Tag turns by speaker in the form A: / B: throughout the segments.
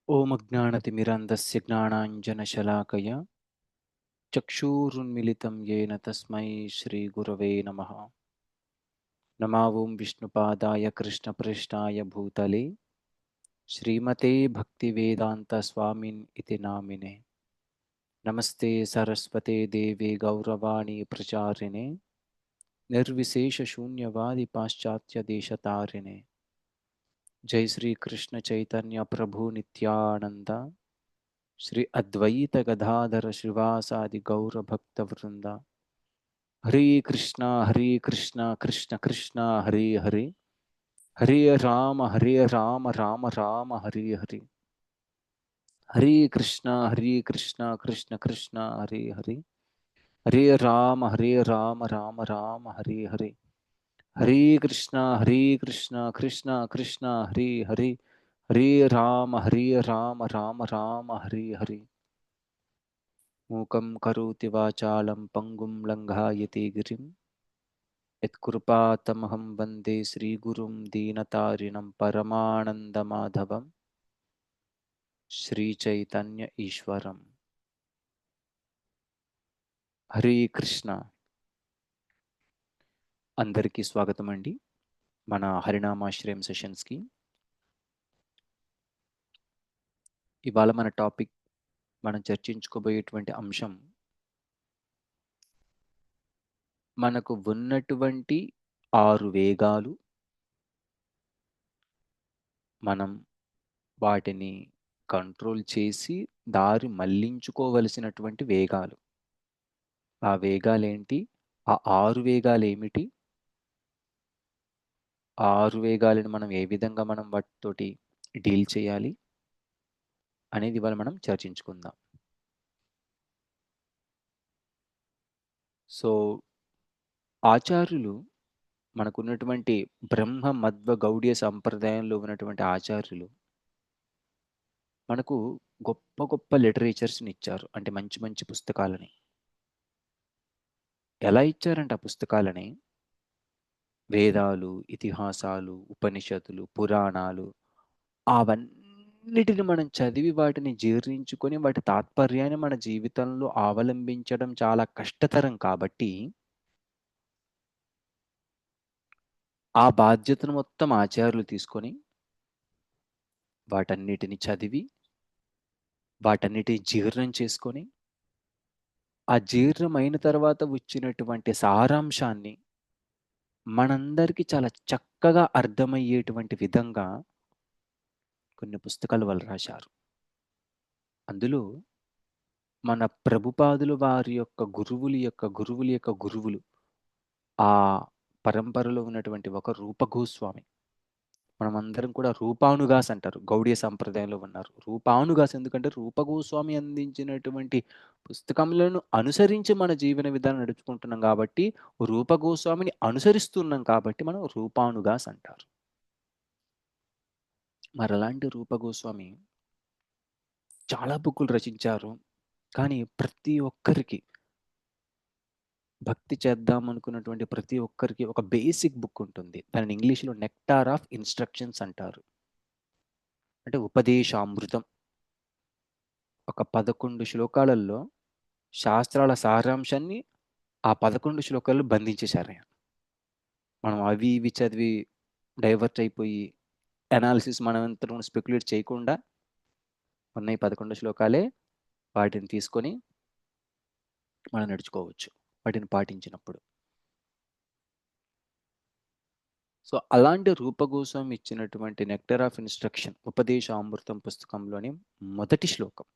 A: ఓం అజ్ఞానతిమిరంధస్య జ్ఞానాంజనశలాకయ చక్షురున్మిళితం యేన తస్మై శ్రీగురవే నమః. నమో ఓం విష్ణుపాదాయ కృష్ణప్రేష్ఠాయ భూతలే శ్రీమతే భక్తివేదాంత స్వామిన్ ఇతి నామినే. నమస్తే సరస్వతే దేవే గౌరవాణి ప్రచారిణే నిర్విశేష శూన్యవాది పాశ్చాత్య దేశతారిణే. జై శ్రీకృష్ణ చైతన్య ప్రభు నిత్యానంద శ్రీ అద్వైత గదాధర శ్రీవాసాది గౌర భక్త వృంద. హరే కృష్ణ కృష్ణ కృష్ణ హరే హరే హరే రామ రామ రామ హరే హరే. హరే కృష్ణ కృష్ణ కృష్ణ హరే హరే హరే రామ రామ హరే హరే. హరే కృష్ణ కృష్ణ కృష్ణ హరే హరే హరే రామ రామ హరే హరే. మూకం కరోతి వాచాలం పంగుం లంఘాయతే గిరిం యత్కృపాతమహం వందే శ్రీగురుం దీనతారిణం పరమానందమాధవం శ్రీచైతన్య ఈశ్వరం. హరే కృష్ణ. అందరికీ స్వాగతం అండి మన హరినామాశ్రయం సెషన్స్కి. ఇవాళ మన టాపిక్, మనం చర్చించుకోబోయేటువంటి అంశం, మనకు ఉన్నటువంటి 6 వేగాలు, మనం వాటిని కంట్రోల్ చేసి దారి మళ్లించుకోవలసినటువంటి వేగాలు. ఆ వేగాలేంటి? ఆ 6 వేగాలు ఏమిటి? ఆ 6 వేగాలను మనం ఏ విధంగా వాటితోటి డీల్ చేయాలి అనేది ఇవాళ మనం చర్చించుకుందాం. సో ఆచార్యులు, మనకున్నటువంటి బ్రహ్మ మధ్వ గౌడీయ సంప్రదాయంలో ఉన్నటువంటి ఆచార్యులు మనకు గొప్ప గొప్ప లిటరేచర్స్ని ఇచ్చారు. అంటే మంచి మంచి పుస్తకాలని. ఎలా ఇచ్చారంటే ఆ పుస్తకాలని, వేదాలు, ఇతిహాసాలు, ఉపనిషత్తులు, పురాణాలు, అవన్నిటిని మనం చదివి వాటిని జీర్ణించుకొని వాటి తాత్పర్యాన్ని మన జీవితంలో అవలంబించడం చాలా కష్టతరం. కాబట్టి ఆ బాధ్యతను మొత్తం ఆచార్యులు తీసుకొని వాటన్నిటిని చదివి వాటన్నిటిని జీర్ణం చేసుకొని, ఆ జీర్ణమైన తర్వాత వచ్చినటువంటి సారాంశాన్ని మనందరికీ చాలా చక్కగా అర్థమయ్యేటువంటి విధంగా కొన్ని పుస్తకాలు వాళ్ళు రాశారు. అందులో మన ప్రభుపాదులు వారి యొక్క గురువుల యొక్క గురువులు, ఆ పరంపరలో ఉన్నటువంటి ఒక రూపగోస్వామి. మనమందరం కూడా రూపానుగాస్ అంటారు, గౌడీయ సంప్రదాయంలో ఉన్నారు. రూపానుగాస్ ఎందుకంటే రూపగోస్వామి అందించినటువంటి పుస్తకములను అనుసరించి మన జీవన విధానం నడుచుకుంటున్నాం కాబట్టి, రూపగోస్వామిని అనుసరిస్తున్నాం కాబట్టి మనం రూపానుగాస్ అంటారు. మరి అలాంటి రూపగోస్వామి చాలా బుక్కులు రచించారు. కానీ ప్రతి ఒక్కరికి, భక్తి చేద్దాం అనుకున్నటువంటి ప్రతి ఒక్కరికి ఒక బేసిక్ బుక్ ఉంటుంది. దానిని ఇంగ్లీష్లో నెక్టార్ ఆఫ్ ఇన్స్ట్రక్షన్స్ అంటారు. అంటే ఉపదేశామృతం. ఒక 11 శ్లోకాలలో శాస్త్రాల సారాంశాన్ని ఆ 11 శ్లోకాల్లో బంధించేశారు ఆయన. మనం అవి ఇవి చదివి డైవర్ట్ అయిపోయి అనాలిసిస్ మనం స్పెక్యులేట్ చేయకుండా ఉన్న ఈ 11 శ్లోకాలే, వాటిని తీసుకొని మనం నడుచుకోవచ్చు వాటిని పాటించినప్పుడు. సో అలాంటి రూపగోస్వామి ఇచ్చినటువంటి నెక్టర్ ఆఫ్ ఇన్స్ట్రక్షన్, ఉపదేశామృతం పుస్తకంలోని మొదటి శ్లోకం,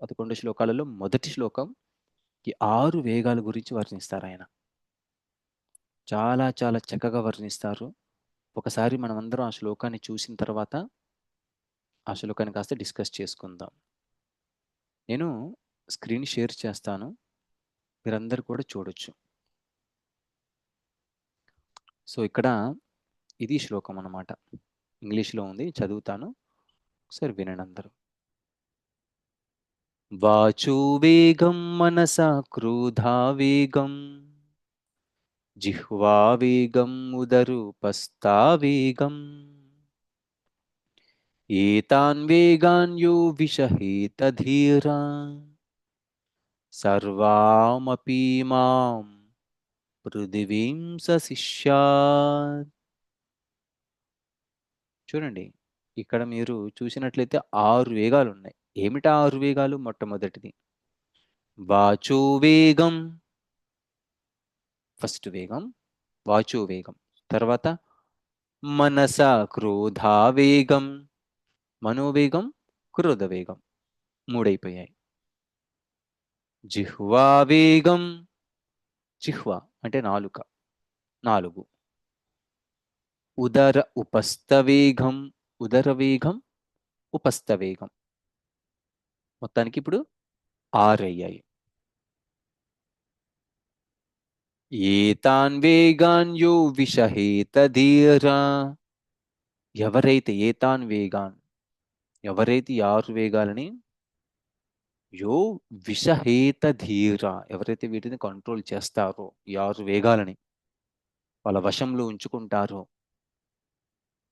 A: 11 శ్లోకాలలో మొదటి శ్లోకం ఈ 6 వేగాల గురించి వర్ణిస్తారు ఆయన. చాలా చాలా చక్కగా వర్ణిస్తారు. ఒకసారి మనమందరం ఆ శ్లోకాన్ని చూసిన తర్వాత ఆ శ్లోకాన్ని కాస్త డిస్కస్ చేసుకుందాం. నేను స్క్రీన్ షేర్ చేస్తాను, మీరందరూ కూడా చూడొచ్చు. సో ఇక్కడ ఇది శ్లోకం అన్నమాట. ఇంగ్లీష్లో ఉంది, చదువుతాను, ఒకసారి వినండి అందరూ. వాచో వేగం మనసా క్రోధా వేగం జిహ్వా వేగం ఉదరూపస్థా వేగం ఏతాన్ వేగాన్ యో విషహేత ధీరా సర్వామపి మాం పృథివీం సశిష్యాత్. చూడండి, ఇక్కడ మీరు చూసినట్లయితే 6 వేగాలు ఉన్నాయి. ఏమిటా 6 వేగాలు? మొట్టమొదటిది వాచో వేగం, ఫస్ట్ వేగం వాచో వేగం. తర్వాత మనస క్రోధావేగం, మనోవేగం, క్రోధవేగం, మూడైపోయాయి. జిహ్వావేగం, జిహ్వ అంటే నాలుక, 4. ఉదర ఉపస్థవేగం, ఉదరవేగం, ఉపస్థవేగం, మొత్తానికి ఇప్పుడు 6 అయ్యాయి. ఏతాన్ వేగాన్ యో విషహేత ధీరా, ఎవరైతే ఏతాన్ వేగాన్, ఎవరైతే ఈ 6 వేగాలని యో విషహేత ధీర, ఎవరైతే వీటిని కంట్రోల్ చేస్తారో, ఈ 6 వేగాలని వాళ్ళ వశంలో ఉంచుకుంటారో,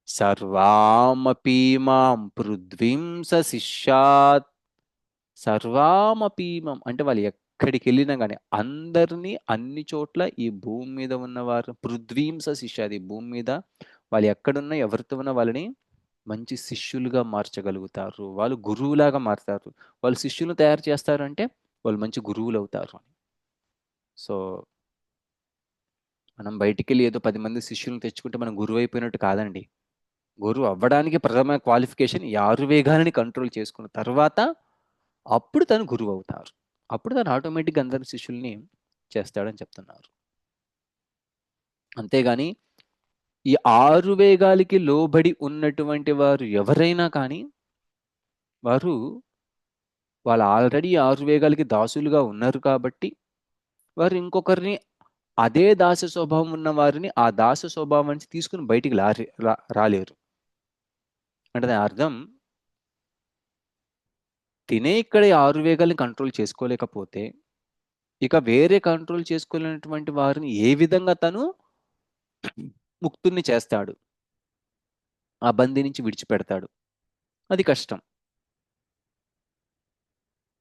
A: సర్వామపి మాం పృథ్వీం సశిష్యాత్, సర్వామపీమం అంటే వాళ్ళు ఎక్కడికి వెళ్ళినా కానీ అందరినీ అన్ని చోట్ల ఈ భూమి మీద ఉన్నవారు పృథ్వీం సశిష్యాది, భూమి మీద వాళ్ళు ఎక్కడున్నా ఎవరితో ఉన్నా వాళ్ళని మంచి శిష్యులుగా మార్చగలుగుతారు. వాళ్ళు గురువులాగా మారుతారు. వాళ్ళు శిష్యులను తయారు చేస్తారు అంటే వాళ్ళు మంచి గురువులు అవుతారు. సో మనం బయటికి వెళ్ళి ఏదో 10 మంది శిష్యులను తెచ్చుకుంటే మనం గురువు అయిపోయినట్టు కాదండి. గురువు అవ్వడానికి ప్రథమ క్వాలిఫికేషన్ ఈ 6 వేగాలని కంట్రోల్ చేసుకున్న తర్వాత అప్పుడు తను గురువు అవుతారు. అప్పుడు తను ఆటోమేటిక్గా అందరి శిష్యుల్ని చేస్తాడని చెప్తున్నారు. అంతేగాని ఈ 6 వేగాలకి లోబడి ఉన్నటువంటి వారు ఎవరైనా కానీ వారు వాళ్ళు ఆల్రెడీ 6 వేగాలకి దాసులుగా ఉన్నారు కాబట్టి వారు ఇంకొకరిని అదే దాస స్వభావం ఉన్న వారిని ఆ దాస స్వభావం నుంచి తీసుకుని బయటికి రాలేరు. అంటే దాని అర్థం తినే ఇక్కడ ఈ 6 వేగాల్ని కంట్రోల్ చేసుకోలేకపోతే ఇక వేరే కంట్రోల్ చేసుకోలేనటువంటి వారిని ఏ విధంగా తను ముక్తుల్ని చేస్తాడు, ఆ బందీ నుంచి విడిచిపెడతాడు? అది కష్టం.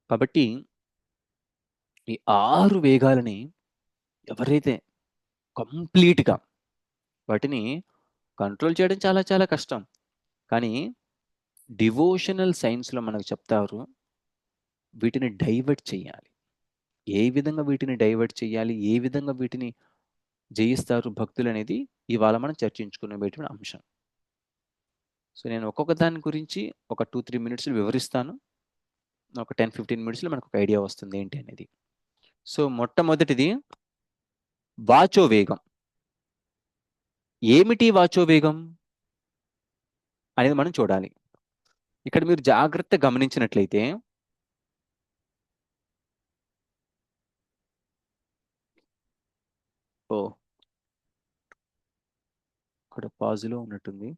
A: కాబట్టి ఈ 6 వేగాలని ఎవరైతే కంప్లీట్గా వాటిని కంట్రోల్ చేయడం చాలా చాలా కష్టం. కానీ డివోషనల్ సైన్స్లో మనకు చెప్తారు వీటిని డైవర్ట్ చేయాలి. ఏ విధంగా వీటిని డైవర్ట్ చేయాలి, ఏ విధంగా వీటిని జయిస్తారు భక్తులు అనేది ఇవాళ మనం చర్చించుకునేటువంటి అంశం. సో నేను ఒక్కొక్క దాని గురించి ఒక 2-3 మినిట్స్లో వివరిస్తాను. ఒక 10-15 మినిట్స్లో మనకు ఒక ఐడియా వస్తుంది ఏంటి అనేది. సో మొట్టమొదటిది వాచో వేగం. ఏమిటి వాచో వేగం అనేది మనం చూడాలి. ఇక్కడ మీరు జాగ్రత్తగా గమనించినట్లయితే ఓ ఇక్కడ పాజులో ఉన్నట్టుంది.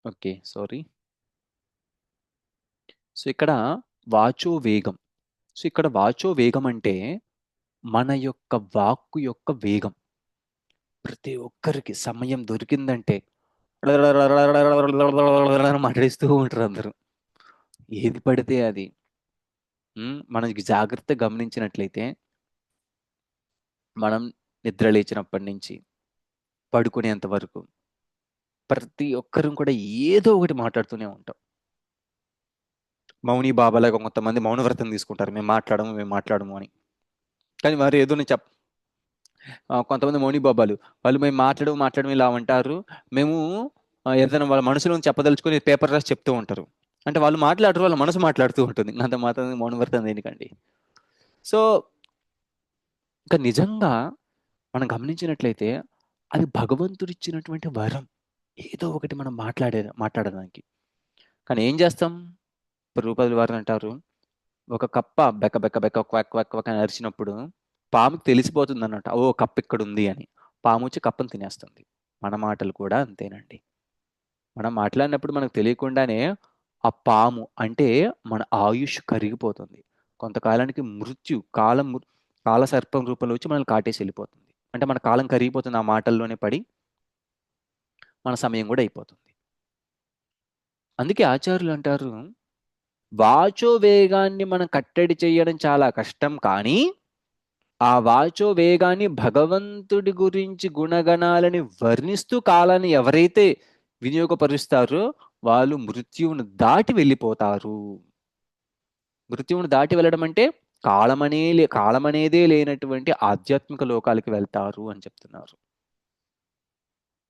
A: Okay, sorry. సో ఇక్కడ వాచో వేగం. సో ఇక్కడ వాచో వేగం అంటే మన యొక్క వాక్కు యొక్క వేగం. ప్రతి ఒక్కరికి సమయం దొరికిందంటే మాట్లాడిస్తూ ఉంటారు అందరూ, ఏది పడితే అది. మనకి జాగ్రత్తగా గమనించినట్లయితే మనం నిద్ర లేచినప్పటి నుంచి పడుకునేంత వరకు ప్రతి ఒక్కరం కూడా ఏదో ఒకటి మాట్లాడుతూనే ఉంటాం. మౌని బాబాలాగా కొంతమంది మౌనవ్రతం తీసుకుంటారు, మేము మాట్లాడము అని. కానీ వారు ఏదో కొంతమంది మౌని బాబాలు వాళ్ళు మేము మాట్లాడడం ఇలా అంటారు. మేము ఏదైనా వాళ్ళ మనసులో చెప్పదలుచుకొని పేపర్ రాసి చెప్తూ ఉంటారు. అంటే వాళ్ళు మాట్లాడరు, వాళ్ళ మనసు మాట్లాడుతూ ఉంటుంది. అంత మాత్రం మౌనవ్రతం దేనికండి? సో ఇంకా నిజంగా మనం గమనించినట్లయితే అది భగవంతుడిచ్చినటువంటి వరం, ఏదో ఒకటి మనం మాట్లాడడానికి. కానీ ఏం చేస్తాం? రూపాయలు వారు అంటారు, ఒక కప్ప బెక్క బెక్క బెక్క క్వాక్ క్వాక్ క్వాక్ అని అరిచినప్పుడు పాముకి తెలిసిపోతుంది అన్నట్టు, ఓ కప్ప ఇక్కడ ఉంది అని. పాము వచ్చి కప్పని తినేస్తుంది. మన మాటలు కూడా అంతేనండి. మనం మాట్లాడినప్పుడు మనకు తెలియకుండానే ఆ పాము అంటే మన ఆయుష్ కరిగిపోతుంది. కొంతకాలానికి మృత్యు కాల సర్పం రూపంలో వచ్చి మనల్ని కాటేసి వెళ్ళిపోతుంది. అంటే మన కాలం కరిగిపోతుంది ఆ మాటల్లోనే పడి, మన సమయం కూడా అయిపోతుంది. అందుకే ఆచార్యులు అంటారు, వాచో వేగాన్ని మనం కట్టడి చేయడం చాలా కష్టం, కానీ ఆ వాచో వేగాన్ని భగవంతుడి గురించి గుణగణాలని వర్ణిస్తూ కాలాన్ని ఎవరైతే వినియోగపరుస్తారో వాళ్ళు మృత్యువును దాటి వెళ్ళిపోతారు. మృత్యువును దాటి వెళ్ళడం అంటే కాలమనేదే లేనటువంటి ఆధ్యాత్మిక లోకాలకి వెళ్తారు అని చెప్తున్నారు.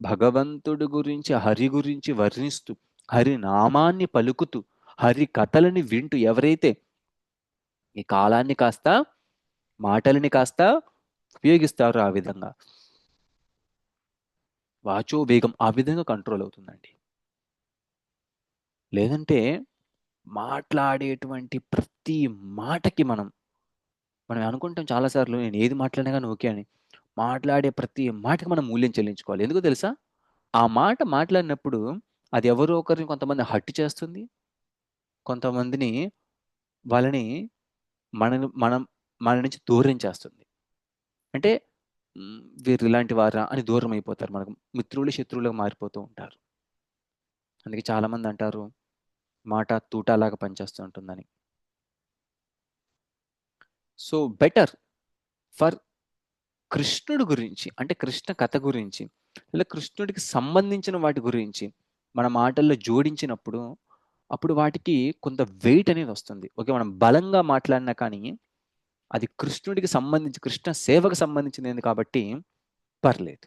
A: భగవంతుడి గురించి, హరి గురించి వర్ణిస్తూ, హరి నామాన్ని పలుకుతూ, హరి కథలని వింటూ ఎవరైతే ఈ కాలాన్ని కాస్త, మాటలని కాస్త ఉపయోగిస్తారో ఆ విధంగా వాచో వేగం ఆ విధంగా కంట్రోల్ అవుతుందండి. లేదంటే మాట్లాడేటువంటి ప్రతి మాటకి మనం అనుకుంటాం చాలాసార్లు, నేను ఏది మాట్లాడినా కానీ ఓకే అని. మాట్లాడే ప్రతి మాటకి మనం మూల్యం చెల్లించుకోవాలి. ఎందుకో తెలుసా? ఆ మాట మాట్లాడినప్పుడు అది ఎవరో ఒకరిని కొంతమంది హర్ట్ చేస్తుంది. కొంతమందిని వాళ్ళని మనని మనం మన నుంచి దూరం చేస్తుంది. అంటే వీరు ఇలాంటి వారా అని దూరం అయిపోతారు. మనకు మిత్రులు శత్రువులుగా మారిపోతూ ఉంటారు. అందుకే చాలామంది అంటారు, మాట తూటాలాగా పనిచేస్తూ ఉంటుందని. సో బెటర్ ఫర్ కృష్ణుడి గురించి, అంటే కృష్ణ కథ గురించి, లేదా కృష్ణుడికి సంబంధించిన వాటి గురించి మన మాటల్లో జోడించినప్పుడు అప్పుడు వాటికి కొంత వెయిట్ అనేది వస్తుంది. ఓకే, మనం బలంగా మాట్లాడినా కానీ అది కృష్ణుడికి సంబంధించి, కృష్ణ సేవకు సంబంధించింది కాబట్టి పర్లేదు.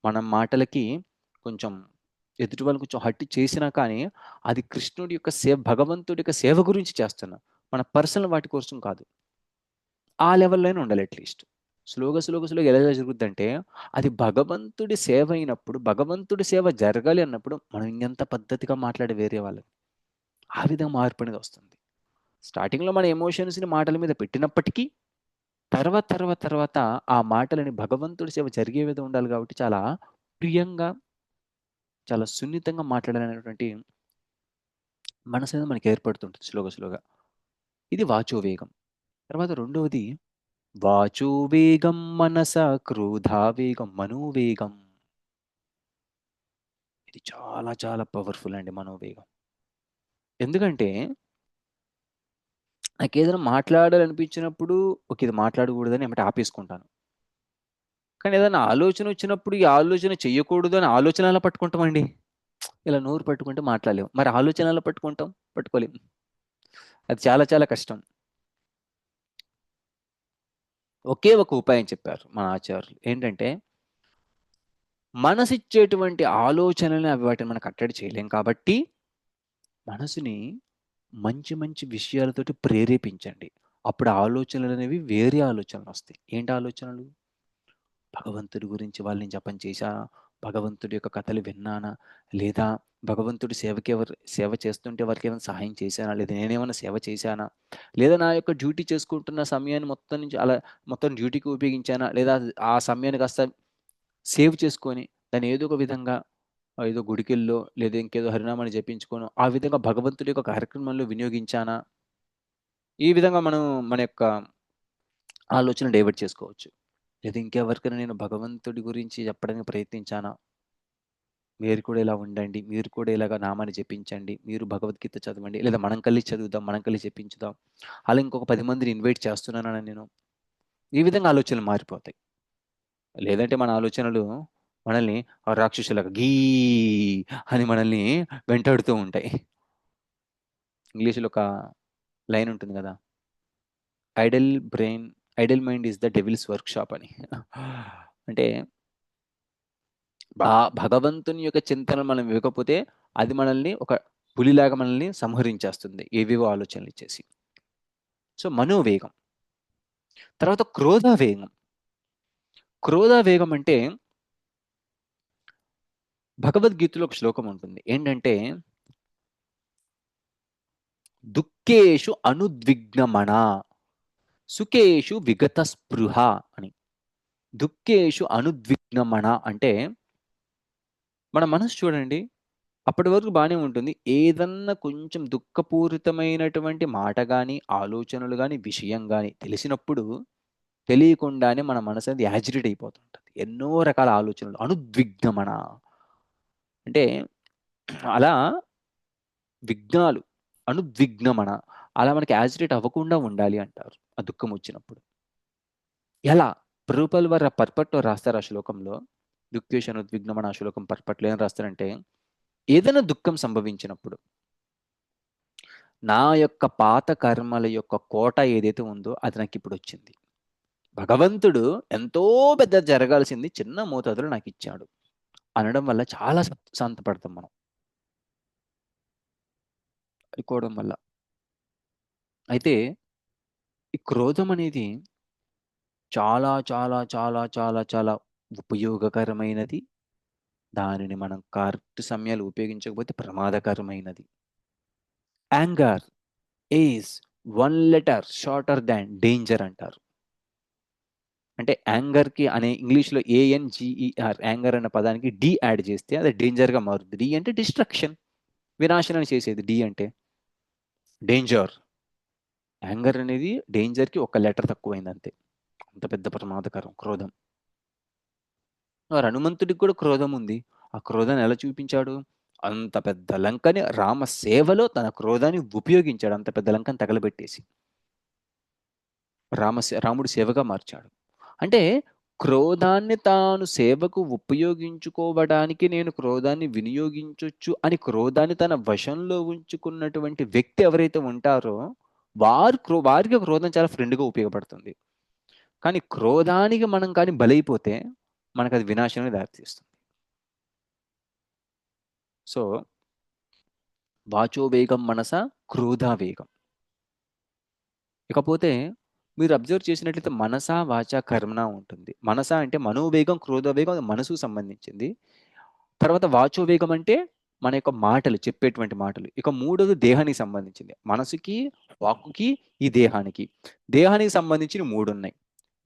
A: మన మాటలకి కొంచెం ఎదుటి వాళ్ళు కొంచెం హట్టి చేసినా కానీ అది కృష్ణుడి యొక్క సేవ, భగవంతుడి యొక్క సేవ గురించి చేస్తున్నాం, మన పర్సనల్ వాటి కోసం కాదు. ఆ లెవెల్లోనే ఉండాలి అట్లీస్ట్. స్లోగా ఎలా జరుగుద్దంటే, అది భగవంతుడి సేవ అయినప్పుడు, భగవంతుడి సేవ జరగాలి అన్నప్పుడు మనం ఇంకెంత పద్ధతిగా మాట్లాడే వేరే వాళ్ళని, ఆ విధంగా మార్పు అనేది వస్తుంది. స్టార్టింగ్లో మన ఎమోషన్స్ని మాటల మీద పెట్టినప్పటికీ తర్వాత ఆ మాటలని భగవంతుడి సేవ జరిగే విధంగా ఉండాలి కాబట్టి చాలా ప్రియంగా, చాలా సున్నితంగా మాట్లాడాలనేటువంటి మనసు అనేది మనకి ఏర్పడుతుంటుంది స్లోగా. ఇది వాచో వేగం. తర్వాత రెండవది వాచో వేగం మనస క్రోధావేగం మనోవేగం. ఇది చాలా పవర్ఫుల్ అండి మనోవేగం. ఎందుకంటే నాకేదైనా మాట్లాడాలనిపించినప్పుడు ఓకే, ఇది మాట్లాడకూడదని ఏమంటే ఆపేసుకుంటాను. కానీ ఏదైనా ఆలోచన వచ్చినప్పుడు ఈ ఆలోచన చెయ్యకూడదు అని ఆలోచన ఎలా పట్టుకుంటామండి? ఇలా నోరు పట్టుకుంటే మాట్లాడలేము. మరి ఆలోచన ఎలా పట్టుకుంటాం? పట్టుకోలేము. అది చాలా కష్టం. ఒకే ఒక ఉపాయం చెప్పారు మన ఆచార్యులు. ఏంటంటే మనసిచ్చేటువంటి ఆలోచనలని అవి వాటిని మనం కట్టడి చేయలేం కాబట్టి మనసుని మంచి విషయాలతోటి ప్రేరేపించండి. అప్పుడు ఆలోచనలు అనేవి వేరే ఆలోచనలు వస్తాయి. ఏంటి ఆలోచనలు? భగవంతుడి గురించి వాళ్ళని జపం చేశానా? భగవంతుడి యొక్క కథలు విన్నానా? లేదా భగవంతుడి సేవ చేస్తుంటే వారికి ఏమైనా సహాయం చేశానా? లేదా నేనేమైనా సేవ చేశానా? లేదా నా యొక్క డ్యూటీ చేసుకుంటున్న సమయాన్ని మొత్తం నుంచి అలా మొత్తం డ్యూటీకి ఉపయోగించానా? లేదా ఆ సమయాన్ని కాస్త సేవ్ చేసుకొని దాన్ని ఏదో ఒక విధంగా ఏదో గుడికెళ్ళో లేదా ఇంకేదో హరినామాన్ని జపించుకోనో ఆ విధంగా భగవంతుడి యొక్క కార్యక్రమంలో వినియోగించానా? ఈ విధంగా మనం మన యొక్క ఆలోచన డైవర్ట్ చేసుకోవచ్చు. లేదా ఇంకెవరికైనా నేను భగవంతుడి గురించి చెప్పడానికి ప్రయత్నించానా? మీరు కూడా ఇలా ఉండండి. మీరు కూడా ఇలాగ నామాన్ని జపించండి. మీరు భగవద్గీత చదవండి. లేదా మనం కలిసి చదువుదాం. మనం కలిసి జపించుదాం. అలా ఇంకొక 10 మందిని ఇన్వైట్ చేస్తున్నానా నేను? ఈ విధంగా ఆలోచనలు మారిపోతాయి. లేదంటే మన ఆలోచనలు మనల్ని రాక్షసులాగా అని మనల్ని వెంటాడుతూ ఉంటాయి. ఇంగ్లీష్‌లో ఒక లైన్ ఉంటుంది కదా! Idle brain idle mind is the devil's workshop అని. అంటే ఆ భగవంతుని యొక్క చింతన మనం ఇవ్వకపోతే అది మనల్ని ఒక పులిలాగా మనల్ని సంహరించేస్తుంది ఏవేవో ఆలోచనలు ఇచ్చేసి. సో మనోవేగం. తర్వాత క్రోధవేగం. క్రోధవేగం అంటే భగవద్గీతలో ఒక శ్లోకం ఉంటుంది. ఏంటంటే దుఃఖేషు అనుద్విగ్నమణ సుఖేషు విగత స్పృహ అని. దుఃఖేషు అనుద్విగ్నమణ అంటే మన మనసు చూడండి, అప్పటి వరకు బానే ఉంటుంది. ఏదన్నా కొంచెం దుఃఖపూరితమైనటువంటి మాట గాని, ఆలోచనలు గాని, విషయం గాని తెలిసినప్పుడు తెలియకుండానే మన మనసనేది యాజిటేట్ అయిపోతుంటది. ఎన్నో రకాల ఆలోచనలు అనుద్విగ్నమన. అంటే అలా విఘ్నాలు, అనుద్విగ్నమన. అలా మనకి యాజిటేట్ అవ్వకుండా ఉండాలి అంటారు. ఆ దుఃఖం వచ్చినప్పుడు. ఎలా? ప్రభుపాల్ వారు ఆ పర్పట్లో రాస్తారు ఆ శ్లోకంలో. దుఃఖేషనుద్విగ్నమన ఆ శ్లోకం పర్పట్లో ఏం రాస్తారంటే, ఏదైనా దుఃఖం సంభవించినప్పుడు నా యొక్క పాత కర్మల యొక్క కోట ఏదైతే ఉందో అది నాకిప్పుడు వచ్చింది. భగవంతుడు ఎంతో పెద్ద జరగాల్సింది చిన్న మోతాదులో నాకిచ్చాడు అనడం వల్ల చాలా శాంతపడతాం మనం. అనుకోవడం వల్ల. అయితే ఈ క్రోధం అనేది చాలా చాలా చాలా చాలా చాలా ఉపయోగకరమైనది. దానిని మనం కరెక్ట్ సమయాలు ఉపయోగించకపోతే ప్రమాదకరమైనది. Anger is one letter shorter than danger అంటారు. అంటే యాంగర్‌కి అనే ఇంగ్లీష్‌లో ఏఎన్‌జీఈఆర్ యాంగర్ అన్న పదానికి డి యాడ్ చేస్తే అది డేంజర్‌గా మారుద్ది. డి అంటే డిస్ట్రక్షన్. వినాశనం చేసేది డి అంటే. డేంజర్. యాంగర్ అనేది డేంజర్‌కి ఒక లెటర్ తక్కువైంది అంతే. అంత పెద్ద ప్రమాదకరం క్రోధం. మరి హనుమంతుడికి కూడా క్రోధం ఉంది. ఆ క్రోధాన్ని ఎలా చూపించాడు? అంత పెద్ద లంకని రామ సేవలో తన క్రోధాన్ని ఉపయోగించాడు. అంత పెద్ద లంకని తగలబెట్టేసి. రాముడి సేవగా మార్చాడు. అంటే క్రోధాన్ని తాను సేవకు ఉపయోగించుకోవడానికి నేను క్రోధాన్ని వినియోగించొచ్చు అని క్రోధాన్ని తన వశంలో ఉంచుకున్నటువంటి వ్యక్తి ఎవరైతే ఉంటారో వారికి క్రోధం చాలా ఫ్రెండ్‌గా ఉపయోగపడుతుంది. కానీ క్రోధానికి మనం కానీ బలైపోతే మనకది వినాశనానికి దారితీస్తుంది. సో, వాచో వేగం మనస క్రోధావేగం. ఇకపోతే మీరు అబ్జర్వ్ చేసినట్లయితే మనస, వాచ, కర్మణ ఉంటుంది. మనస అంటే మనోవేగం, క్రోధవేగం అది మనసుకు సంబంధించింది. తర్వాత వాచోవేగం అంటే మన యొక్క మాటలు, చెప్పేటువంటి మాటలు. ఇక మూడోది దేహానికి సంబంధించింది. మనసుకి, వాక్కుకి, ఈ దేహానికి. దేహానికి సంబంధించినవి 3 ఉన్నాయి.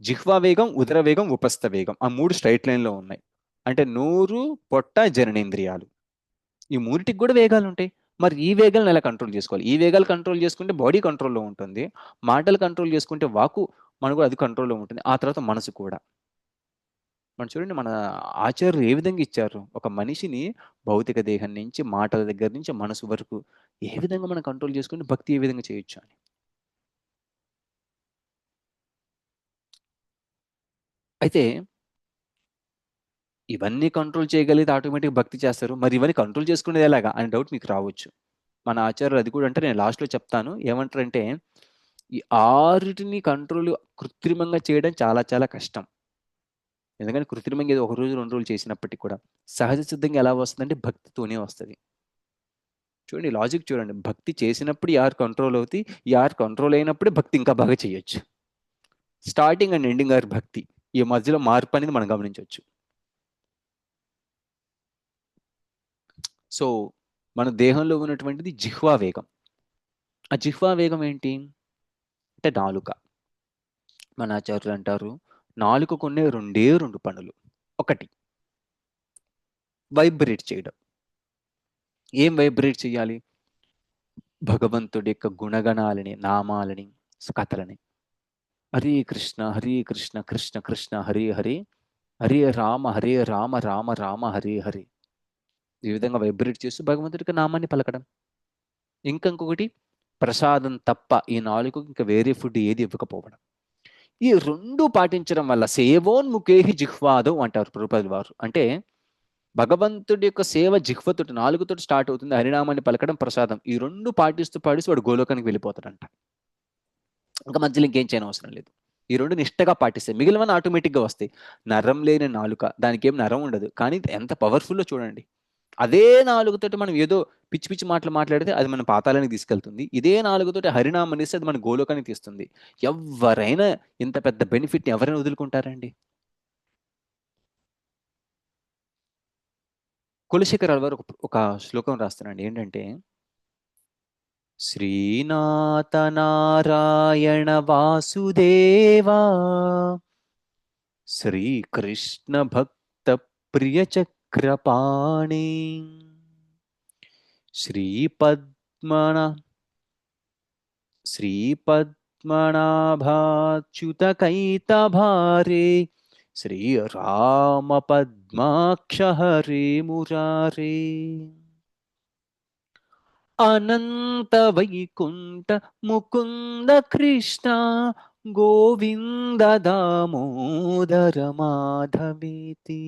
A: జిహ్వా వేగం, ఉదర వేగం, ఉపస్థ వేగం. ఆ 3 స్ట్రెయిట్ లైన్‌లో ఉన్నాయి. అంటే నోరు, పొట్ట, జననేంద్రియాలు. ఈ మూడిటికి కూడా వేగాలుంటాయి. మరి ఈ వేగాలను ఎలా కంట్రోల్ చేసుకోవాలి? ఈ వేగాలు కంట్రోల్ చేసుకుంటే బాడీ కంట్రోల్‌లో ఉంటుంది. మాటలు కంట్రోల్ చేసుకుంటే వాక్కు మనకు అది కంట్రోల్‌లో ఉంటుంది. ఆ తర్వాత మనసు కూడా. మనం చూడండి మన ఆచార్యులు ఏ విధంగా ఇచ్చారు? ఒక మనిషిని భౌతిక దేహం నుంచి, మాటల దగ్గర నుంచి, మనసు వరకు ఏ విధంగా మనం కంట్రోల్ చేసుకొని భక్తి ఏ విధంగా చేయొచ్చు అని. అయితే ఇవన్నీ కంట్రోల్ చేయగలిగితే ఆటోమేటిక్‌గా భక్తి చేస్తారు. మరి ఇవన్నీ కంట్రోల్ చేసుకునేది ఎలాగా? అనే డౌట్ మీకు రావచ్చు. మన ఆచార్యులు అది కూడా అంటే నేను లాస్ట్‌లో చెప్తాను. ఏమంటారంటే ఈ 6టిని కంట్రోల్ కృత్రిమంగా చేయడం చాలా చాలా కష్టం. ఎందుకంటే కృత్రిమంగా ఏదో ఒక రోజు, 2 రోజులు చేసినప్పటికి కూడా సహజ సిద్ధంగా ఎలా వస్తుందంటే భక్తితోనే వస్తది. చూడండి లాజిక్ చూడండి. భక్తి చేసినప్పుడు ఈ 6 కంట్రోల్ అవుతాయి. ఈ 6 కంట్రోల్ అయినప్పుడే భక్తి ఇంకా బాగా చేయొచ్చు. స్టార్టింగ్ అండ్ ఎండింగ్ ఆర్ భక్తి. ఈ మధ్యలో మార్పు అనేది మనం గమనించొచ్చు. సో, మన దేహంలో ఉన్నటువంటిది జిహ్వా వేగం. ఆ జిహ్వా వేగం ఏంటి? అంటే నాలుక. మన ఆచార్యులు అంటారు, నాలుకకున్నే 2 పనులు. ఒకటి వైబ్రేట్ చేయడం. ఏం వైబ్రేట్ చేయాలి? భగవంతుడి యొక్క గుణగణాలని, నామాలని, కథలని. హరే కృష్ణ కృష్ణ కృష్ణ హరే హరే హరే రామ రామ రామ హరే హరే. ఈ విధంగా వైబ్రేట్ చేస్తూ భగవంతుడికి నామాన్ని పలకడం. ఇంకొకటి ప్రసాదం తప్ప ఈ 4కు ఇంకా వేరే ఫుడ్ ఏది ఇవ్వకపోవడం. ఈ 2 పాటించడం వల్ల సేవోన్ముఖేహి జిహ్వాదౌ అంటారు ప్రభుపాదుల వారు. అంటే భగవంతుడి యొక్క సేవ జిహ్వతోటి 4తోటి స్టార్ట్ అవుతుంది. హరినామాన్ని పలకడం, ప్రసాదం. ఈ 2 పాటిస్తూ వాడు గోలోకానికి వెళ్ళిపోతాడంట. ఇంకా మధ్యలో ఇంకేం చేయనవసరం లేదు. ఈ 2 నిష్టగా పాటిస్తాయి. మిగిలినవన్నీ ఆటోమేటిక్‌గా వస్తాయి. నరం లేని నాలుక. దానికేం నరం ఉండదు. కానీ ఎంత పవర్‌ఫుల్లో చూడండి. అదే నాలుకతోటి మనం ఏదో పిచ్చి పిచ్చి మాటలు మాట్లాడితే అది మన పాతాళానికి తీసుకెళ్తుంది. ఇదే నాలుకతోటి హరినామం ఇస్తే అది మన గోలోకానికి తీస్తుంది. ఎవ్వరైనా ఇంత పెద్ద బెనిఫిట్‌ని ఎవరైనా వదులుకుంటారండి? కులశేఖరాల వారు ఒక శ్లోకం రాస్తారండి. ఏంటంటే శ్రీనాథ నారాయణ వాసుదేవా శ్రీకృష్ణ భక్త ప్రియ చక్రపాణి శ్రీపద్మన శ్రీపద్మనాభాచ్యుతకైతభారే శ్రీరామపద్మాక్ష హరే మురారే అనంత వైకుంఠ ముకుంద కృష్ణ గోవింద దామోదర మాధవేతి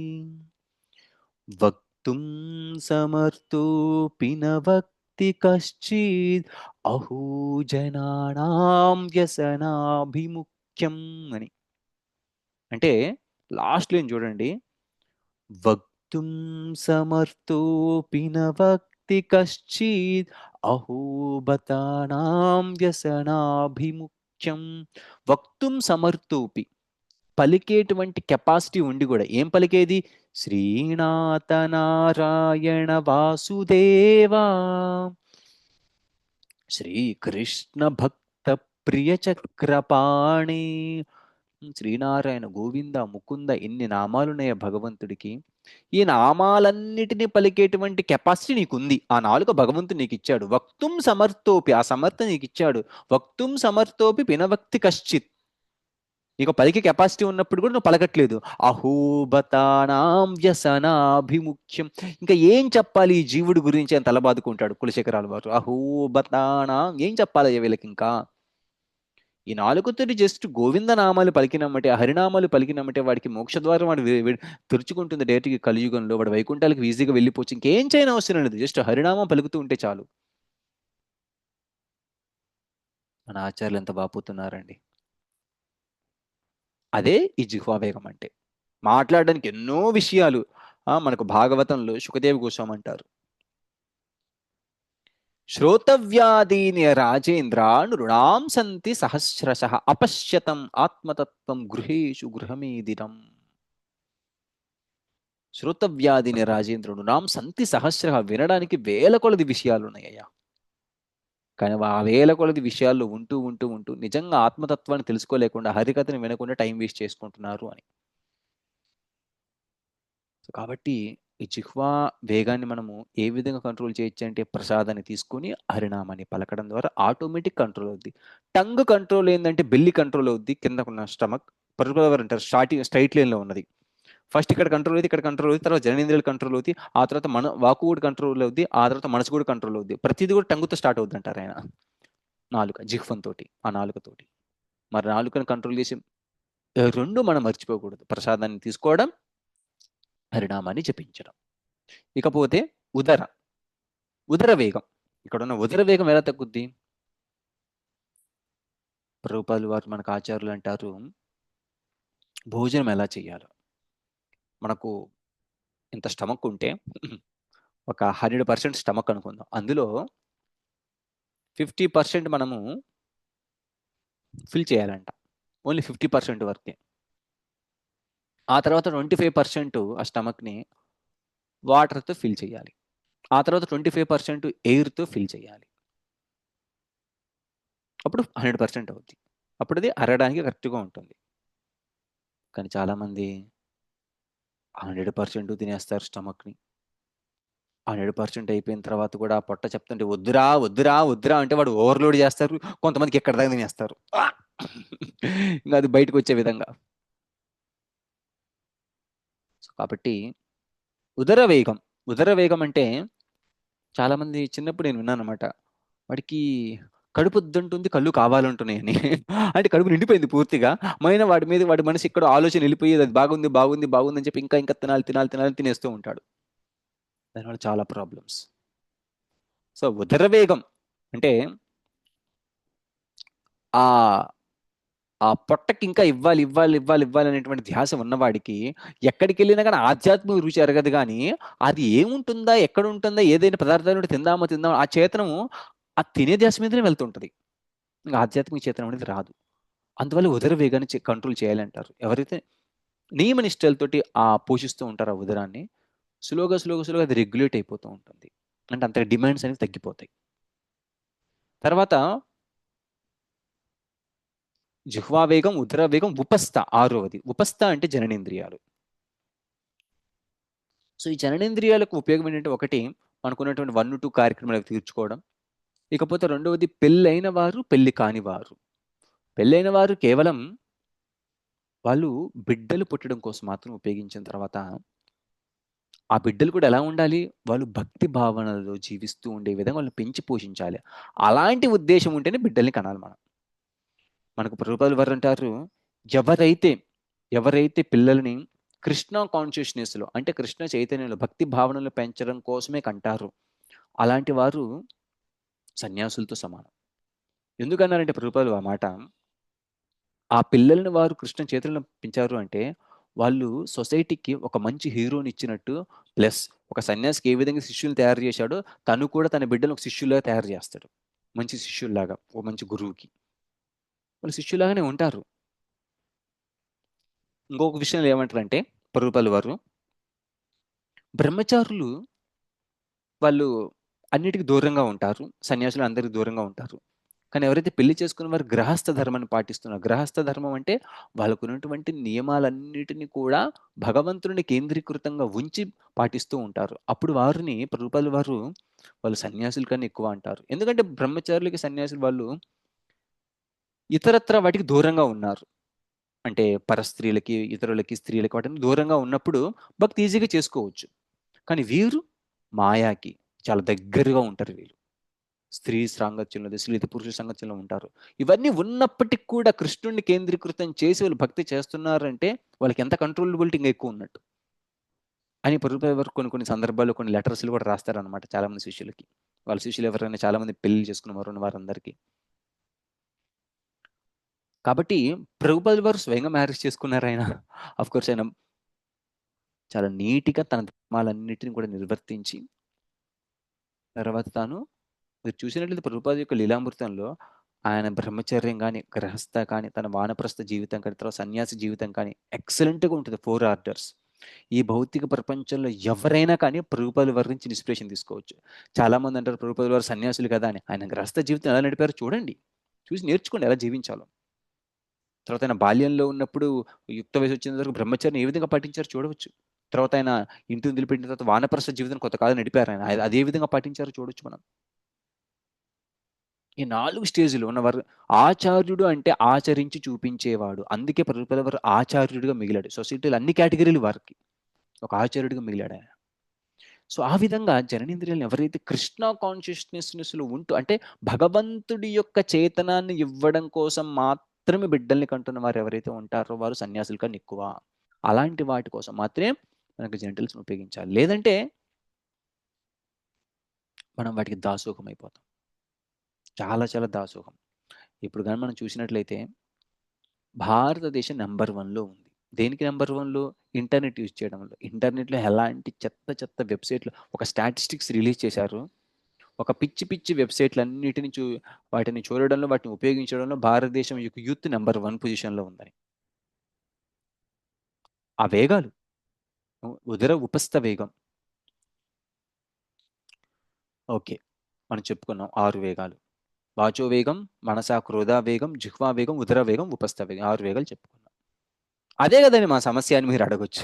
A: వక్తుం సమర్థోపి న వక్తి కశ్చిద్ అహో జనానాం వ్యసనాభిముఖ్యం అని. అంటే లాస్ట్ లైన్ చూడండి, వక్తుం సమర్థోపి న వక్తి కశ్చిద్ అహో బతానాం వ్యసనాభిముఖ్యం. వక్తుం సమర్థోపి, పలికేటువంటి కెపాసిటీ ఉండి కూడా ఏం పలికేది? శ్రీనాథ నారాయణ వాసుదేవా శ్రీకృష్ణ భక్త ప్రియ చక్రపాణి. శ్రీనారాయణ, గోవింద, ముకుంద, ఎన్ని నామాలున్నాయో భగవంతుడికి. ఈ నామాలన్నిటినీ పలికేటువంటి కెపాసిటీ నీకుంది. ఆ నాలుక భగవంతుడు నీకు ఇచ్చాడు. వక్తుం సమర్థోపి, ఆ సమర్థ నీకు ఇచ్చాడు. వక్తుం సమర్థోపి పినవక్తి కశ్చిత్, నీకు పలికి కెపాసిటీ ఉన్నప్పుడు కూడా నువ్వు పలకట్లేదు. అహోబతానాం వ్యసనాభిముఖ్యం. ఇంకా ఏం చెప్పాలి ఈ జీవుడి గురించి అని తలబాదుకుంటాడు కులశేఖరాల వారు. అహోబతానాం, ఏం చెప్పాలి వీళ్ళకి ఇంకా? ఈ నాలుగుతోటి జస్ట్ గోవింద నామాలు పలికినమ్మటే, హరినామాలు పలికినమ్మటే వాడికి మోక్షద్వారం వాడు తెరుచుకుంటుంది డైరెక్ట్గా కలియుగంలో. వాడు వైకుంఠాలకు ఈజీగా వెళ్ళిపోవచ్చు. ఇంకేం చేయని అవసరం లేదు, జస్ట్ హరినామం పలుకుతూ ఉంటే చాలు. మన ఆచార్యులు ఎంత బాపుతున్నారండి. అదే ఈ జిహ్వావేగం అంటే. మాట్లాడడానికి ఎన్నో విషయాలు మనకు భాగవతంలో శుకదేవి గోస్వామి అంటారు, శ్రోతవ్యాదీని రాజేంద్ర నృణాం సంతి సహస్రశ అపశ్యతం ఆత్మతత్వం గృహేషు గృహమేదిరం. శ్రోతవ్యాధిని రాజేంద్రుడు నాం సంతి సహస్ర, వినడానికి వేల కొలది విషయాలు ఉన్నాయ్యా. కానీ ఆ వేల కొలది విషయాల్లో ఉంటూ ఉంటూ ఉంటూ నిజంగా ఆత్మతత్వాన్ని తెలుసుకోలేకుండా, హరికథని వినకుండా టైం వేస్ట్ చేసుకుంటున్నారు అని. కాబట్టి ఈ జిహ్వా వేగాన్ని మనము ఏ విధంగా కంట్రోల్ చేయొచ్చు అంటే, ప్రసాదాన్ని తీసుకొని హరినామాన్ని పలకడం ద్వారా ఆటోమేటిక్ కంట్రోల్ అవుద్ది. టంగ్ కంట్రోల్ ఏంటంటే బెల్లి కంట్రోల్ అవుద్ది, కిందకున్న స్టమక్ పర్టికులర్ అంటారు స్ట్రైట్ లైన్లో ఉన్నది. ఫస్ట్ ఇక్కడ కంట్రోల్ అవుతుంది, ఇక్కడ కంట్రోల్ అవుతుంది, తర్వాత జననేంద్రియాలు కంట్రోల్ అవుతాయి, ఆ తర్వాత వాకు కూడా కంట్రోల్ అవుద్ది, ఆ తర్వాత మనసు కూడా కంట్రోల్ అవుద్ది. ప్రతిదీ కూడా టంగుతో స్టార్ట్ అవుద్ది అంటారు ఆయన. నాలుక, జిహ్వంతోటి, ఆ నాలుకతోటి. మరి నాలుకను కంట్రోల్ చేసి రెండు మనం మర్చిపోకూడదు, ప్రసాదాన్ని తీసుకోవడం, హరినామాన్ని జపించడం. ఇకపోతే ఉదర వేగం. ఇక్కడ ఉన్న ఉదర వేగం ఎలా తగ్గుద్ది? ప్రభుపాదుల వారు మనకు ఆచార్యులు అంటారు, భోజనం ఎలా చేయాలో. మనకు ఇంత స్టమక్ ఉంటే ఒక 100% స్టమక్ అనుకుందాం, అందులో 50% మనము ఫిల్ చేయాలంట, ఓన్లీ 50% వరకే. ఆ తర్వాత 25% ఆ స్టమక్ని వాటర్తో ఫిల్ చేయాలి. ఆ తర్వాత 25% ఎయిర్తో ఫిల్ చేయాలి. అప్పుడు 100% అవుద్ది. అప్పుడు అది అరగడానికి కరెక్ట్గా ఉంటుంది. కానీ చాలామంది 100% తినేస్తారు స్టమక్ని. 100% అయిపోయిన తర్వాత కూడా ఆ పొట్ట చెప్తుంటే వద్దురా వద్దురా వద్దురా అంటే వాడు ఓవర్లోడ్ చేస్తారు. కొంతమందికి ఎక్కడ దాకా తినేస్తారు, ఇంకా అది బయటకు వచ్చే విధంగా. కాబట్టి ఉదర వేగం అంటే, చాలామంది చిన్నప్పుడు నేను విన్నాను అనమాట, వాడికి కడుపు వద్దంటుంది, కళ్ళు కావాలంటున్నాయని. అంటే కడుపు నిండిపోయింది పూర్తిగా, మైన వాడి మనసు ఇక్కడ ఆలోచన వెళ్ళిపోయేది, అది బాగుంది బాగుంది బాగుంది అని చెప్పి ఇంకా ఇంకా తినాలి తినాలి తినాలి తినేస్తూ ఉంటాడు. దానివల్ల చాలా ప్రాబ్లమ్స్. సో ఉదర వేగం అంటే ఆ ఆ పొట్టకి ఇంకా ఇవ్వాలి ఇవ్వాలి ఇవ్వాలి ఇవ్వాలి అనేటువంటి ధ్యాస ఉన్నవాడికి ఎక్కడికి వెళ్ళినా కానీ ఆధ్యాత్మిక రుచి ఎరగదు. కానీ అది ఏముంటుందా, ఎక్కడ ఉంటుందా, ఏదైనా పదార్థాలు తిందామా తిందామా ఆ చేతనము ఆ తినే ధ్యాస మీదనే వెళ్తుంటది. ఇంకా ఆధ్యాత్మిక చేతనం అనేది రాదు. అందువల్ల ఉదర వేగాన్ని కంట్రోల్ చేయాలంటారు. ఎవరైతే నియమ నిష్టలతోటి పోషిస్తూ ఉంటారో ఆ ఉదరాన్ని, స్లోగా అది రెగ్యులేట్ అయిపోతూ ఉంటుంది. అంటే అంత డిమాండ్స్ అనేవి తగ్గిపోతాయి. తర్వాత జిహ్వావేగం, ఉదర వేగం, ఉపస్థ ఆరవది. ఉపస్థ అంటే జననేంద్రియాలు. సో ఈ జననేంద్రియాలకు ఉపయోగం ఏంటంటే, ఒకటి అనుకున్నటువంటి 1-2 కార్యక్రమాలు తీర్చుకోవడం. ఇకపోతే రెండవది పెళ్ళైన వారు, పెళ్లి కాని వారు. పెళ్ళైన వారు కేవలం వాళ్ళు బిడ్డలు పుట్టడం కోసం మాత్రం ఉపయోగించిన తర్వాత, ఆ బిడ్డలు కూడా ఎలా ఉండాలి? వాళ్ళు భక్తి భావనలో జీవిస్తూ ఉండే విధంగా వాళ్ళని పెంచి పోషించాలి. అలాంటి ఉద్దేశం ఉంటేనే బిడ్డల్ని కనాలి మనం. మనకు ప్రభుపాదుల వారు అంటారు, ఎవరైతే ఎవరైతే పిల్లల్ని కృష్ణ కాన్షియస్నెస్‌లో అంటే కృష్ణ చైతన్యంలో భక్తి భావనలో పెంచడం కోసమే కంటారు. అలాంటి వారు సన్యాసులతో సమానం. ఎందుకన్నారంటే ప్రభుపాదులు ఆ మాట, ఆ పిల్లల్ని వారు కృష్ణ చైతన్యంలో పెంచారు అంటే, వాళ్ళు సొసైటీకి ఒక మంచి హీరోని ఇచ్చినట్టు, ప్లస్ ఒక సన్యాసికి ఏ విధంగా శిష్యుల్ని తయారు చేశాడో, తను కూడా తన బిడ్డలను ఒక శిష్యుల్లాగా తయారు చేస్తాడు. మంచి శిష్యుల్లాగా, ఒక మంచి గురువుకి. వాళ్ళు శిష్యులాగానే ఉంటారు. ఇంకొక విషయంలో ఏమంటారంటే ప్రభుపాదుల వారు, బ్రహ్మచారులు వాళ్ళు అన్నిటికి దూరంగా ఉంటారు. సన్యాసులు అందరికి దూరంగా ఉంటారు. కానీ ఎవరైతే పెళ్లి చేసుకున్న వారు గృహస్థ ధర్మాన్ని పాటిస్తున్నారు. గృహస్థ ధర్మం అంటే వాళ్ళకున్నటువంటి నియమాలన్నిటిని కూడా భగవంతుడిని కేంద్రీకృతంగా ఉంచి పాటిస్తూ ఉంటారు. అప్పుడు వారిని ప్రభుపాదుల వారు వాళ్ళు సన్యాసుల కన్నా ఎక్కువ అంటారు. ఎందుకంటే బ్రహ్మచారులకి, సన్యాసులు వాళ్ళు ఇతరత్ర వాటికి దూరంగా ఉన్నారు. అంటే పరస్త్రీలకి, ఇతరులకి, స్త్రీలకి వాటిని దూరంగా ఉన్నప్పుడు భక్తి ఈజీగా చేసుకోవచ్చు. కానీ వీరు మాయాకి చాలా దగ్గరగా ఉంటారు వీళ్ళు. స్త్రీ సాంగత్యంలో, స్త్రీ పురుష సాంగత్యంలో ఉంటారు. ఇవన్నీ ఉన్నప్పటికి కూడా కృష్ణుడిని కేంద్రీకృతం చేసి వాళ్ళు భక్తి చేస్తున్నారంటే వాళ్ళకి ఎంత కంట్రోలబిలిటీ ఇంకా ఎక్కువ ఉన్నట్టు అని ప్రభుపాద వారు కొన్ని కొన్ని సందర్భాల్లో కొన్ని లెటర్స్‌లు కూడా రాస్తారనమాట చాలా మంది శిష్యులకి. వాళ్ళ శిష్యులు ఎవరైనా చాలా మంది పెళ్లి చేసుకున్న వారు ఉన్న వారందరికీ. కాబట్టి ప్రభుపాదుల వారు స్వయంగా మ్యారేజ్ చేసుకున్నారాయన. ఆఫ్‌కోర్స్ ఆయన చాలా నీట్‌గా తన ధర్మాలన్నిటిని కూడా నిర్వర్తించి, తర్వాత తాను మీరు చూసినట్లయితే ప్రభుపాద యొక్క లీలామృతంలో ఆయన బ్రహ్మచర్యం గాని, గృహస్థ కానీ, తన వానప్రస్థ జీవితం కానీ, తర్వాత సన్యాసి జీవితం కానీ ఎక్సలెంట్‌గా ఉంటుంది. 4 ఆర్డర్స్. ఈ భౌతిక ప్రపంచంలో ఎవరైనా కానీ ప్రభుపాదుల వారి నుంచి ఇన్స్పిరేషన్ తీసుకోవచ్చు. చాలామంది అంటారు ప్రభుపాదుల వారు సన్యాసులు కదా అని. ఆయన గృహస్థ జీవితం ఎలా నడిపారో చూడండి. చూసి నేర్చుకోండి ఎలా జీవించాలో. తర్వాత ఆయన బాల్యంలో ఉన్నప్పుడు యుక్త వయసు వచ్చేంత వరకు బ్రహ్మచర్యం ఏ విధంగా పాటించారో చూడవచ్చు. తర్వాత ఆయన ఇంటిని వదిలిపెట్టిన తర్వాత వానప్రస్థ జీవితం కొంతకాలం నడిపారు ఆయన. అదే విధంగా పాటించారో చూడొచ్చు మనం. ఈ 4 స్టేజ్‌లు ఉన్నవారు. ఆచార్యుడు అంటే ఆచరించి చూపించేవాడు. అందుకే ప్రభుపాదుల వారు ఆచార్యుడిగా మిగిలాడు. సొసైటీలో అన్ని కేటగిరీలు వారికి. ఒక ఆచార్యుడిగా మిగిలాడాయన. సో, ఆ విధంగా జననేంద్రియాలను ఎవరైతే కృష్ణ కాన్షియస్‌నెస్‌లో ఉంటూ అంటే భగవంతుడి యొక్క చేతనాన్ని ఇవ్వడం కోసం మాత్రమే బిడ్డల్ని కంటున్న వారు ఎవరైతే ఉంటారో వారు సన్యాసుల కన్నా ఎక్కువ. అలాంటి వాటి కోసం మాత్రమే మనకు జెనిటల్స్‌ని ఉపయోగించాలి. లేదంటే మనం వాటికి దాసోహం అయిపోతాం. చాలా చాలా దాసోహం. ఇప్పుడు గాని మనం చూసినట్లయితే భారతదేశం నంబర్ 1లో ఉంది. దేనికి నంబర్ 1లో? ఇంటర్నెట్ యూజ్ చేయడంలో. ఇంటర్నెట్‌లో ఎలాంటి చెత్త చెత్త వెబ్‌సైట్‌లు ఒక స్టాటిస్టిక్స్ రిలీజ్ చేశారు. ఒక పిచ్చి పిచ్చి వెబ్‌సైట్‌లన్నిటిని వాటిని చూడడంలో, వాటిని ఉపయోగించడంలో భారతదేశం యొక్క యూత్ నంబర్ 1 పొజిషన్‌లో ఉందని. ఆ వేగాలు ఉదర ఉపస్థ వేగం. ఓకే. మనం చెప్పుకున్నాం 6 వేగాలు. వాచో వేగం, మనసా క్రోధ వేగం, జిహ్వా వేగం, ఉదర వేగం, ఉపస్థ వేగం. 6 వేగాలు చెప్పుకున్నాం. అదే గదండీ మా సమస్య అని మీరు అడగొచ్చు.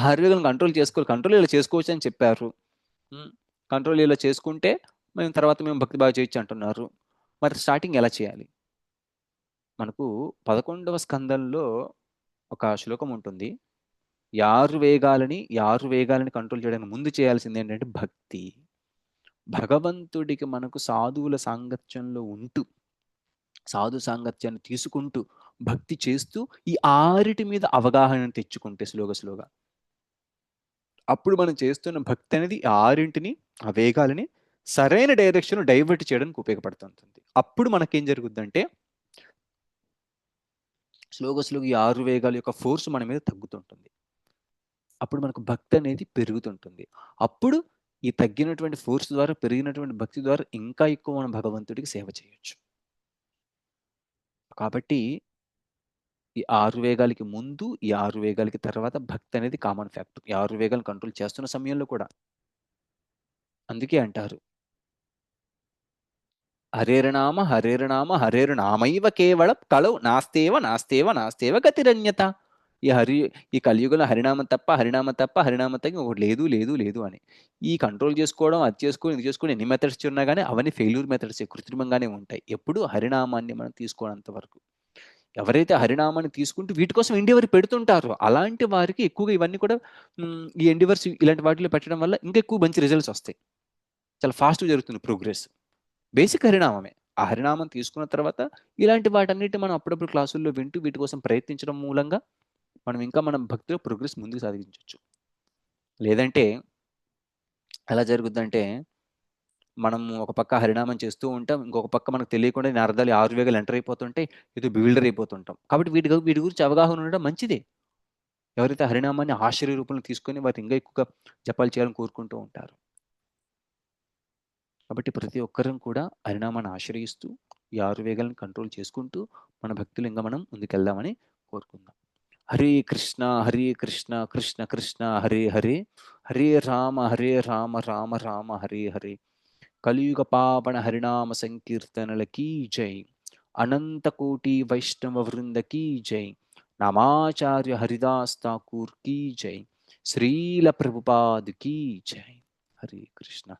A: 6 వేగాలను కంట్రోల్ ఇలా చేసుకోవచ్చు అని చెప్పారు. హ్మ్. కంట్రోల్ ఇలా చేసుకుంటే మేము భక్తి బాగా చేయొచ్చు అంటున్నారు. మరి స్టార్టింగ్ ఎలా చేయాలి? మనకు 11వ స్కందంలో ఒక శ్లోకం ఉంటుంది. ఈ 6 వేగాలని కంట్రోల్ చేయడానికి ముందు చేయాల్సిందేంటంటే భక్తి. భగవంతుడికి మనకు సాధువుల సాంగత్యంలో ఉంటూ, సాధు సాంగత్యాన్ని తీసుకుంటూ, భక్తి చేస్తూ ఈ 6 మీద అవగాహనను తెచ్చుకుంటే స్లోగా అప్పుడు మనం చేస్తున్న భక్తి అనేది ఆ 6 ఆ వేగాలని సరైన డైరెక్షన్‌లో డైవర్ట్ చేయడానికి ఉపయోగపడుతుంటుంది. అప్పుడు మనకేం జరుగుద్దంటే స్లోగా ఈ 6 వేగాల యొక్క ఫోర్స్ మన మీద తగ్గుతుంటుంది. అప్పుడు మనకు భక్తి అనేది పెరుగుతుంటుంది. అప్పుడు ఈ తగ్గినటువంటి ఫోర్స్ ద్వారా, పెరిగినటువంటి భక్తి ద్వారా ఇంకా ఎక్కువ మనం భగవంతుడికి సేవ చేయొచ్చు. కాబట్టి ఈ 6 వేగాలకి ముందు, ఈ 6 వేగాలకి తర్వాత భక్తి అనేది కామన్ ఫ్యాక్టర్. ఈ 6 వేగాలను కంట్రోల్ చేస్తున్న సమయంలో కూడా. అందుకే అంటారు హరేర్నామ హరేర్నామైవ కేవలం కలౌ నాస్తేవ గతిరన్యత. ఈ కలియుగంలో హరినామం తప్ప హరినామం తప్ప ఒకటి లేదు లేదు లేదు అని. ఈ కంట్రోల్ చేసుకోవడం, అది చేసుకొని, ఇది చేసుకొని ఎన్ని మెథడ్స్ ఉన్నా కానీ అవన్నీ ఫెయిల్యూర్ మెథడ్సే, కృత్రిమంగానే ఉంటాయి. ఎప్పుడు హరినామాన్ని మనం తీసుకోనంత వరకు. ఎవరైతే హరినామాన్ని తీసుకుంటూ వీటి కోసం ఎండివర్ పెడుతుంటారో అలాంటి వారికి ఎక్కువగా ఇవన్నీ కూడా ఈ ఎండివర్స్ ఇలాంటి వాటిలో పెట్టడం వల్ల ఇంకా ఎక్కువ మంచి రిజల్ట్స్ వస్తాయి. చాలా ఫాస్ట్గా జరుగుతుంది ప్రోగ్రెస్. బేసిక్ హరినామమే. ఆ హరినామం తీసుకున్న తర్వాత ఇలాంటి వాటన్నిటి మనం అప్పుడప్పుడు క్లాసుల్లో వింటూ వీటి కోసం ప్రయత్నించడం మూలంగా మనం ఇంకా మనం భక్తిలో ప్రోగ్రెస్ ముందుకు సాధించవచ్చు. లేదంటే ఎలా జరుగుద్దంటే మనం ఒక పక్క హరినామం చేస్తూ ఉంటాం, ఇంకొక పక్క మనకు తెలియకుండా అర్థాలు ఆరువేగాలు ఎంటర్ అయిపోతుంటాయి, ఏదో బిల్డర్ అయిపోతుంటాం. కాబట్టి వీటి గురించి అవగాహన ఉండడం మంచిదే. ఎవరైతే హరినామాన్ని ఆశ్చర్య రూపంలో తీసుకొని వారు ఇంకా ఎక్కువగా జపాలు చేయాలని కోరుకుంటూ ఉంటారు. కాబట్టి ప్రతి ఒక్కరం కూడా హరినామాన్ని ఆశ్రయిస్తూ ఈ ఆరువేగాలను కంట్రోల్ చేసుకుంటూ మన భక్తులు ఇంకా మనం ముందుకెళ్దామని కోరుకుందాం. హరే కృష్ణ కృష్ణ కృష్ణ హరే హరే, హరే రామ రామ రామ హరే హరే. కలియుగ పావన హరినామ సంకీర్తనలకి జై. అనంత కోటి వైష్ణవ వృంద కీ జై. నామాచార్య హరిదాస్ ఠాకూర్ కీ జై. శ్రీల ప్రభుపాద్ కీ జై. హరే కృష్ణ.